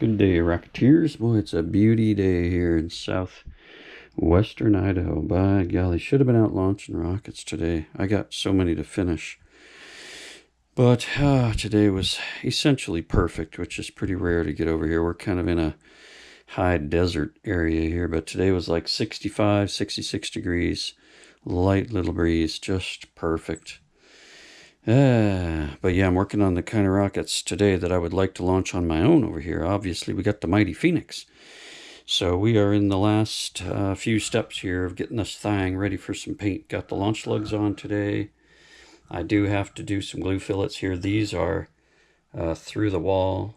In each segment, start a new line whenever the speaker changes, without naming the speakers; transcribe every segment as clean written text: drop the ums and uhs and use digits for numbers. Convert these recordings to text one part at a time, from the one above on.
Good day, Rocketeers. Boy, it's a beauty day here in southwestern Idaho. By golly, should have been out launching rockets today. I got so many to finish. But today was essentially perfect, which is pretty rare to get over here. We're kind of in a high desert area here, but today was like 65, 66 degrees. Light little breeze, just perfect. But yeah, I'm working on the kind of rockets today that I would like to launch on my own over here. Obviously, we got the mighty Phoenix. So we are in the last few steps here of getting this thing ready for some paint. Got the launch lugs on today. I do have to do some glue fillets here. These are through the wall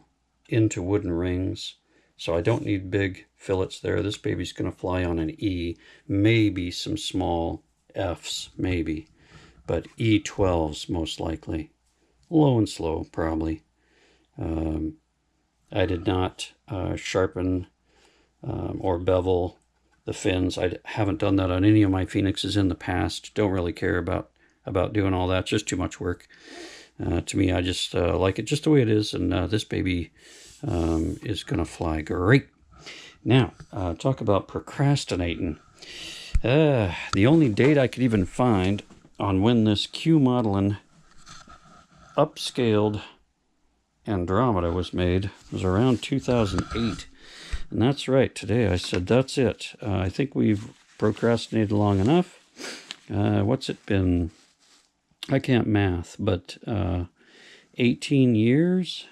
into wooden rings. So I don't need big fillets there. This baby's going to fly on an E. Maybe some small Fs, maybe. But E12s most likely. Low and slow, probably. I did not sharpen or bevel the fins. I haven't done that on any of my Phoenixes in the past. Don't really care about doing all that. It's just too much work. To me, I just like it just the way it is. And this baby is going to fly great. Now, talk about procrastinating. The only date I could even find on when this Qmodeling upscaled Andromeda was made was around 2008. And that's right, today I said that's it. I think we've procrastinated long enough. What's it been? I can't math, but 18 years?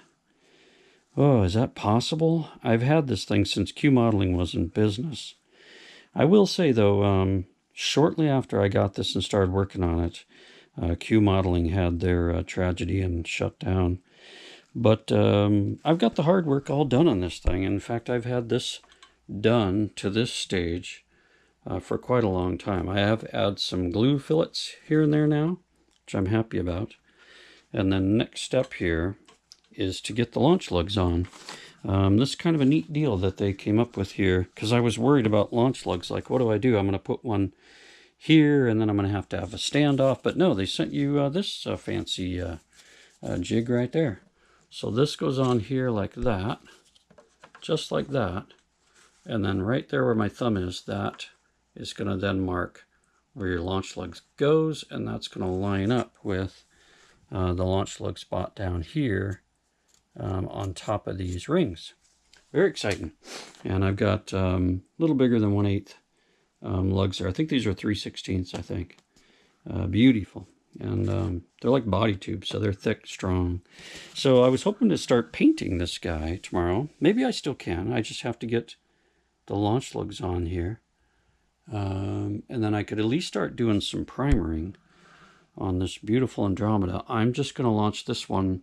Oh, is that possible? I've had this thing since Qmodeling was in business. I will say, though, shortly after I got this and started working on it, Qmodeling had their tragedy and shut down. But I've got the hard work all done on this thing. In fact, I've had this done to this stage for quite a long time. I have added some glue fillets here and there now, which I'm happy about. And then next step here is to get the launch lugs on. This is kind of a neat deal that they came up with here, because I was worried about launch lugs. Like, what do? I'm going to put one here, and then I'm going to have a standoff. But no, they sent you this fancy jig right there. So this goes on here like that, just like that. And then right there where my thumb is, that is going to then mark where your launch lugs goes, and that's going to line up with the launch lug spot down here on top of these rings. Very exciting. And I've got a little bigger than 1/8 lugs there. I think these are 3/16, I think. Beautiful. And they're like body tubes, so they're thick, strong. So I was hoping to start painting this guy tomorrow. Maybe I still can. I just have to get the launch lugs on here. And then I could at least start doing some primering on this beautiful Andromeda. I'm just going to launch this one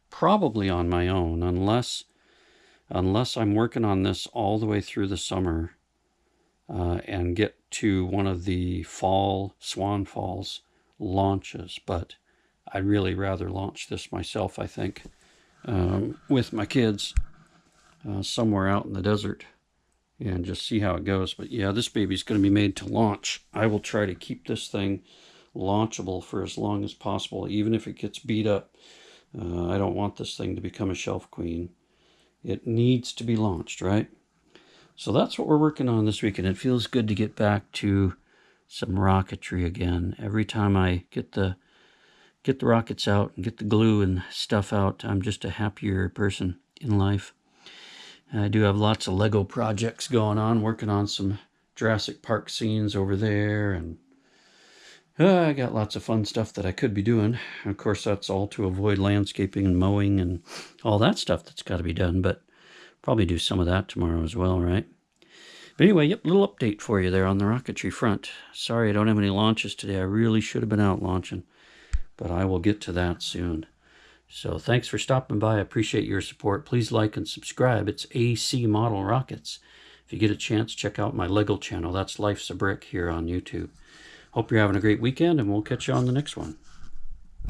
probably on my own, unless I'm working on this all the way through the summer and get to one of the fall Swan Falls launches. But I'd really rather launch this myself, I think, with my kids somewhere out in the desert and just see how it goes. But yeah, this baby's going to be made to launch. I will try to keep this thing launchable for as long as possible, even if it gets beat up. I don't want this thing to become a shelf queen. It needs to be launched, right? So that's what we're working on this week, and it feels good to get back to some rocketry again. Every time I get the rockets out and get the glue and stuff out, I'm just a happier person in life. I do have lots of Lego projects going on, working on some Jurassic Park scenes over there, and I got lots of fun stuff that I could be doing. Of course, that's all to avoid landscaping and mowing and all that stuff that's got to be done, but probably do some of that tomorrow as well, right? But anyway, yep, little update for you there on the rocketry front. Sorry I don't have any launches today. I really should have been out launching, but I will get to that soon. So thanks for stopping by. I appreciate your support. Please like and subscribe. It's AC Model Rockets. If you get a chance, check out my Lego channel. That's Life's a Brick here on YouTube. Hope you're having a great weekend, and we'll catch you on the next one.